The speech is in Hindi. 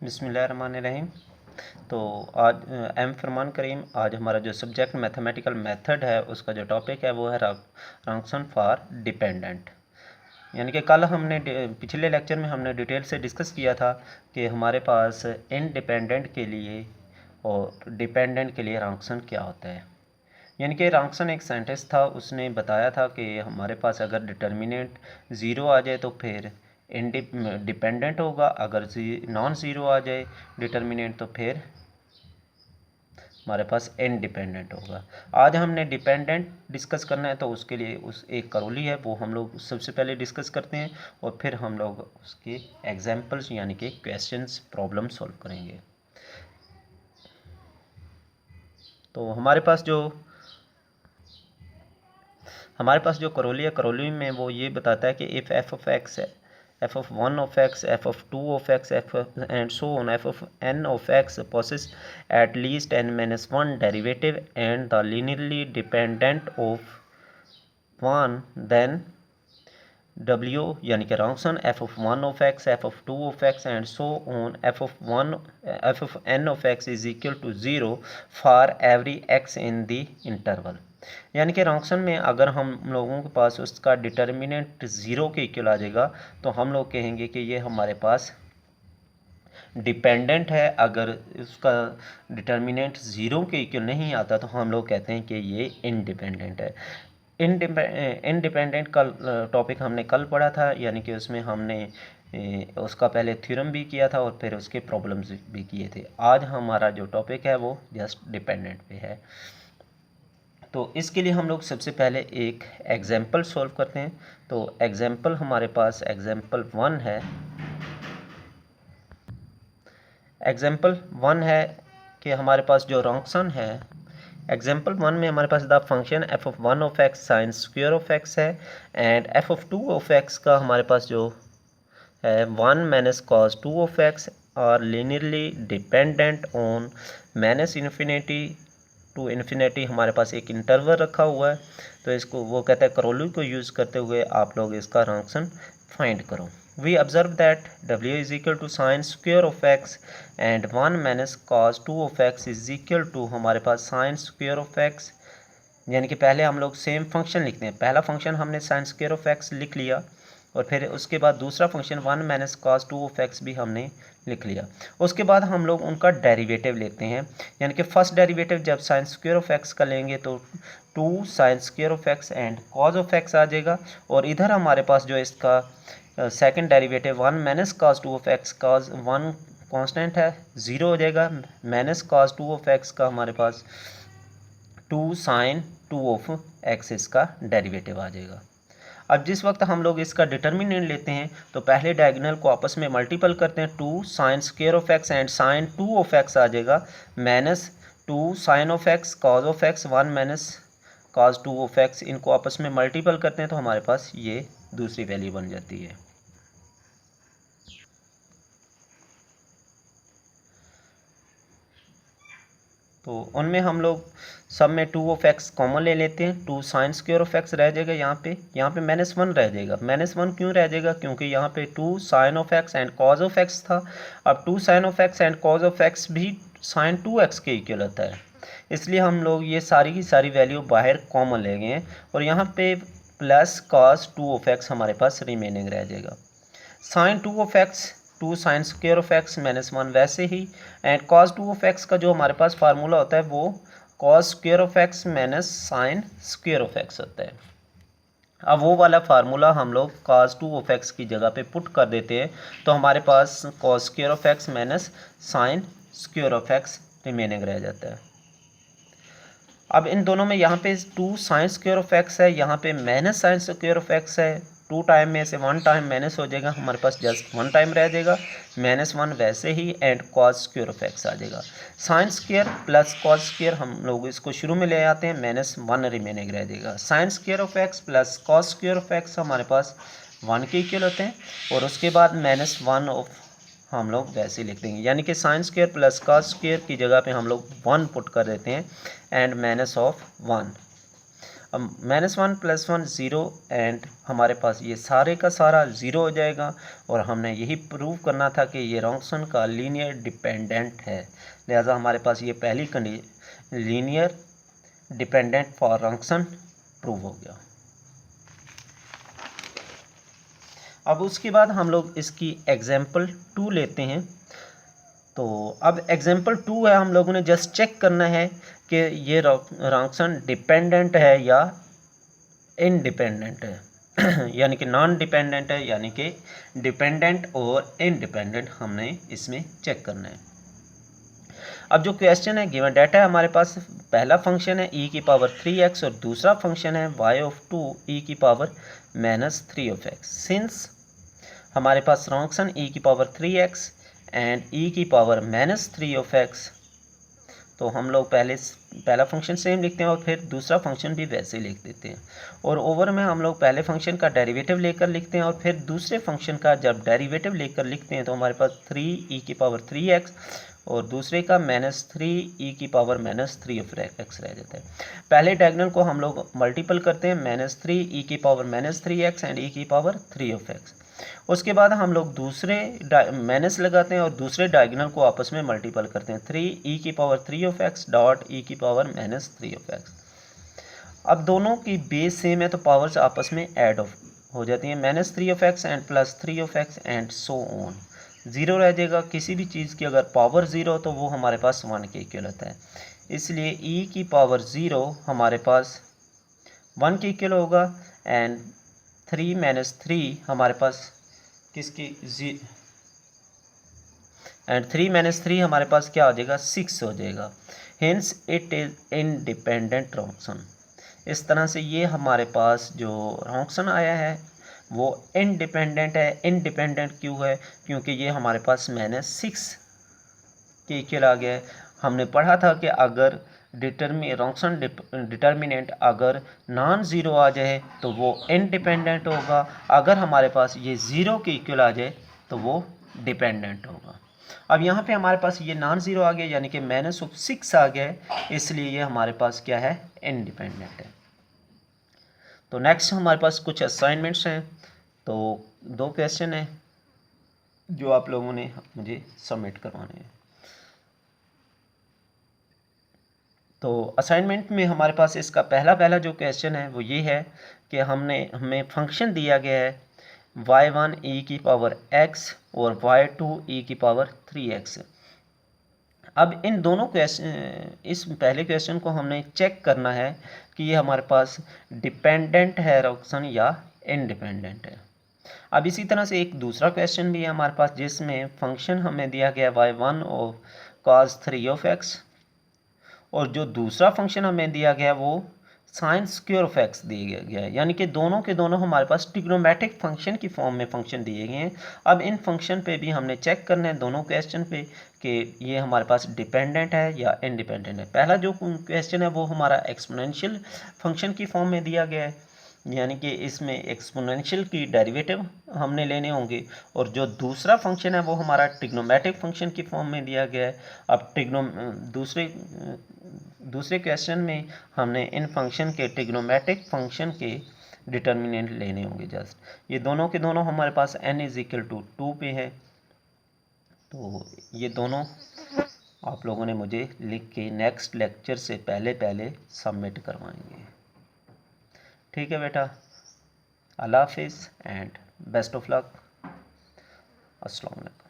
बिस्मिल्लाहिर्रहमानिर्रहीम। तो आज एम फरमान करीम, आज हमारा जो सब्जेक्ट मैथमेटिकल मेथड है उसका जो टॉपिक है वो है फंक्शन फॉर डिपेंडेंट। यानी कि कल हमने पिछले लेक्चर में हमने डिटेल से डिस्कस किया था कि हमारे पास इनडिपेंडेंट के लिए और डिपेंडेंट के लिए फंक्शन क्या होता है। यानी कि रॉन्सन एक सेंटेंस था, उसने बताया था कि हमारे पास अगर डिटर्मिनेंट ज़ीरो आ जाए तो फिर डिपेंडेंट होगा, अगर नॉन ज़ीरो आ जाए डिटर्मिनेंट तो फिर हमारे पास इनडिपेंडेंट होगा। आज हमने डिपेंडेंट डिस्कस करना है, तो उसके लिए उस एक करोली है वो हम लोग सबसे पहले डिस्कस करते हैं और फिर हम लोग उसके एग्जांपल्स यानी कि क्वेश्चंस प्रॉब्लम सॉल्व करेंगे। तो हमारे पास जो करोली है, करोली में वो ये बताता है कि if f of x f of one of x, f of two of x, f and so on, f of n of x possess at least n minus one derivative and the linearly dependent of one, then W यानी कि Wronskian f of one of x, f of two of x and so on, f of n of x is equal to zero for every x in the interval. यानी कि रॉन्सन में अगर हम लोगों के पास उसका डिटर्मिनेंट ज़ीरो के इक्वल आ जाएगा तो हम लोग कहेंगे कि ये हमारे पास डिपेंडेंट है। अगर उसका डिटर्मिनेंट ज़ीरो के इक्वल नहीं आता तो हम लोग कहते हैं कि ये इनडिपेंडेंट है। इनडिपेंडेंट का टॉपिक हमने कल पढ़ा था, यानी कि उसमें हमने उसका पहले थ्योरम भी किया था और फिर उसके प्रॉब्लम्स भी किए थे। आज हमारा जो टॉपिक है वो जस्ट डिपेंडेंट पे है। तो इसके लिए हम लोग सबसे पहले एक एग्जांपल सॉल्व करते हैं। तो एग्जांपल हमारे पास एग्जांपल वन है कि हमारे पास जो रॉन्सन है एग्जाम्पल वन में हमारे पास the function f of one of x sine square of x है and f of two of x का हमारे पास जो है one minus cos two of x और linearly dependent on minus infinity to infinity. हमारे पास एक इंटरवल रखा हुआ है, तो इसको वो कहता है करोली को यूज़ करते हुए आप लोग इसका फंक्शन फाइंड करो। We observe that W is equal to sin square of x and 1 minus cos 2 of x is equal to हमारे पास sin square of x, यानी कि पहले हम लोग सेम फंक्शन लिखते हैं। पहला फंक्शन हमने sin square of x लिख लिया और फिर उसके बाद दूसरा function 1 minus cos 2 of x भी हमने लिख लिया। उसके बाद हम लोग उनका डेरिवेटिव लेते हैं, यानी कि फर्स्ट डेरिवेटिव जब साइन स्क्वेयर ऑफ एक्स का लेंगे तो 2 sine square of x and cos of x आ जाएगा। और इधर हमारे पास जो इसका second derivative 1 minus cos 2 of x, cause 1 constant है, ज़ीरो हो जाएगा, माइनस कॉस 2 ऑफ एक्स का हमारे पास 2 साइन 2 ऑफ एक्स इसका डेरिवेटिव आ जाएगा। अब जिस वक्त हम लोग इसका डिटर्मिनेंट लेते हैं तो पहले डायगोनल को आपस में मल्टीपल करते हैं, 2 sine square of x and sine 2 of x आ जाएगा, minus 2 sine of x cos of x 1 minus cos 2 of x, इनको आपस में मल्टीपल करते हैं तो हमारे पास ये दूसरी वैल्यू बन जाती है। तो उनमें हम लोग सब में 2 ऑफ एक्स कॉमन ले लेते हैं, 2 साइन स्क्वेयर ऑफ एक्स रह जाएगा, यहाँ पे माइनस वन रह जाएगा। माइनस वन क्यों रह जाएगा? क्योंकि यहाँ पे 2 sine of x and cos of x था। अब 2 sine of x and cos of x भी साइन 2x के इक्वल होता है, इसलिए हम लोग ये सारी की सारी वैल्यू बाहर कॉमन ले गए और यहाँ पे प्लस कॉस 2 ऑफ एक्स हमारे पास रिमेनिंग रह जाएगा। Sine 2 of x 2 sine square of x minus one वैसे ही, एंड कॉस 2 ऑफ एक्स का जो हमारे पास फार्मूला होता है वो cos square of x minus sine square of x होता है। अब वो वाला फार्मूला हम लोग कॉस 2 ऑफ एक्स की जगह पे पुट कर देते हैं तो हमारे पास cos square of x minus sine square of x remaining रह जाता है। अब इन दोनों में यहाँ पे 2 साइन स्क्वेयर ऑफ एक्स है, यहाँ पे minus sine square of x है, 2 टाइम में से 1 टाइम माइनस हो जाएगा, हमारे पास जस्ट 1 टाइम रह जाएगा, माइनस वन वैसे ही, and cos square of x आ जाएगा। Sine square plus cos square हम लोग इसको शुरू में ले आते हैं, माइनस वन रिमेनिंग रह जाएगा। Sine square of x plus cos square of x हमारे पास 1 के इक्वल होते हैं और उसके बाद माइनस वन ऑफ हम लोग वैसे ही लिख देंगे, यानी कि sign square plus cos square की जगह पे हम लोग 1 पुट कर देते हैं एंड माइनस ऑफ 1। अब -1 + 1 0 एंड हमारे पास ये सारे का सारा 0 हो जाएगा और हमने यही प्रूव करना था कि ये रॉन्गसन का लीनियर डिपेंडेंट है, लिहाजा हमारे पास ये पहली condition linear dependent for Wronskian prove हो गया। अब उसके बाद हम लोग इसकी एग्जाम्पल 2 लेते हैं। तो अब एग्जाम्पल 2 है, हम लोगों ने जस्ट चेक करना है कि ये रॉन्गसन डिपेंडेंट है या इनडिपेंडेंट है यानी कि नॉन डिपेंडेंट है यानी कि डिपेंडेंट और इनडिपेंडेंट हमने इसमें चेक करना है। अब जो क्वेश्चन है, गिवन डाटा है हमारे पास, पहला फंक्शन है e⁻³ और दूसरा फंक्शन है y(2) e⁻³ सिंस हमारे पास रॉन्गसन e⁻³ एंड e⁻³ तो हम लोग पहला फंक्शन सेम लिखते हैं और फिर दूसरा फंक्शन भी वैसे लिख देते हैं, और ओवर में हम लोग पहले फंक्शन का डेरिवेटिव लेकर लिखते हैं और फिर दूसरे फंक्शन का जब डेरिवेटिव लेकर लिखते हैं तो हमारे पास 3e⁻³ और दूसरे का -3e⁻³ रह जाता है। पहले डायगोनल को हम लोग मल्टीपल करते हैं, -3e⁻³ एंड e⁻³ उसके बाद हम लोग दूसरे माइनस लगाते हैं और दूसरे डायगोनल को आपस में मल्टीपल करते हैं, 3e⁻³ डॉट e⁻³ अब दोनों की बेस सेम है तो पावर्स आपस में ऐड हो जाती हैं, -3 एंड +3 एंड सो ऑन। 0 रह जाएगा, किसी भी चीज़ की अगर पावर 0 तो वो हमारे पास 1 के इक्वल होता है, इसलिए e⁻0 हमारे पास 1 के इक्वल होगा एंड 3 - 3 हमारे पास किसकी एंड 3 - 3 हमारे पास क्या हो जाएगा, 6 हो जाएगा। Hence it is independent Wronskian. इस तरह से ये हमारे पास जो रॉन्गसन आया है वो इंडिपेंडेंट है। इंडिपेंडेंट क्यों है, क्योंकि ये हमारे पास -6 के इक्वल आ गया है। हमने पढ़ा था कि अगर रॉन्गसन डिटर्मिनेंट अगर नॉन ज़ीरो आ जाए तो वो इंडिपेंडेंट होगा, अगर हमारे पास ये 0 के इक्वल आ जाए तो वो डिपेंडेंट होगा। अब यहाँ पे हमारे पास ये नॉन ज़ीरो आ गया यानी कि -6 आ गया है, इसलिए ये हमारे पास क्या है, इंडिपेंडेंट है। तो नेक्स्ट हमारे पास कुछ असाइनमेंट्स हैं, तो 2 क्वेश्चन हैं जो आप लोगों ने मुझे सबमिट करवाने हैं। तो असाइनमेंट में हमारे पास इसका पहला जो क्वेश्चन है वो ये है कि हमें फंक्शन दिया गया है y1 e⁻x और y2 e⁻3x। अब इन दोनों क्वेश्चन, इस पहले क्वेश्चन को हमने चेक करना है कि ये हमारे पास डिपेंडेंट है रॉन्गसन या इनडिपेंडेंट है। अब इसी तरह से एक दूसरा क्वेश्चन भी है हमारे पास जिसमें फंक्शन हमें दिया गया y1 और cos3x और जो दूसरा फंक्शन हमें दिया गया वो sin²x दिया गया है, यानी कि दोनों के दोनों हमारे पास ट्रिग्नोमेट्रिक फंक्शन की फॉर्म में फंक्शन दिए गए हैं। अब इन फंक्शन पे भी हमने चेक करना है दोनों क्वेश्चन पे कि ये हमारे पास डिपेंडेंट है या इंडिपेंडेंट है। पहला जो क्वेश्चन है वो हमारा एक्सपोनेंशियल फंक्शन की फॉर्म में दिया गया है, यानी कि इसमें एक्सपोनेंशियल की डेरिवेटिव हमने लेने होंगे, और जो दूसरा फंक्शन है वो हमारा ट्रिग्नोमेट्रिक फंक्शन की फॉर्म में दिया गया है। अब दूसरे क्वेश्चन में हमने इन फंक्शन के ट्रिग्नोमेट्रिक फंक्शन के डिटर्मिनेंट लेने होंगे। जस्ट ये दोनों के दोनों हमारे पास n = 2 पे है, तो ये दोनों आप लोगों ने मुझे लिख के नेक्स्ट लेक्चर से पहले सबमिट करवाएंगे। ठीक है बेटा, अल्लाह हाफिज़ एंड बेस्ट ऑफ लक। अस्सलाम वालेकुम।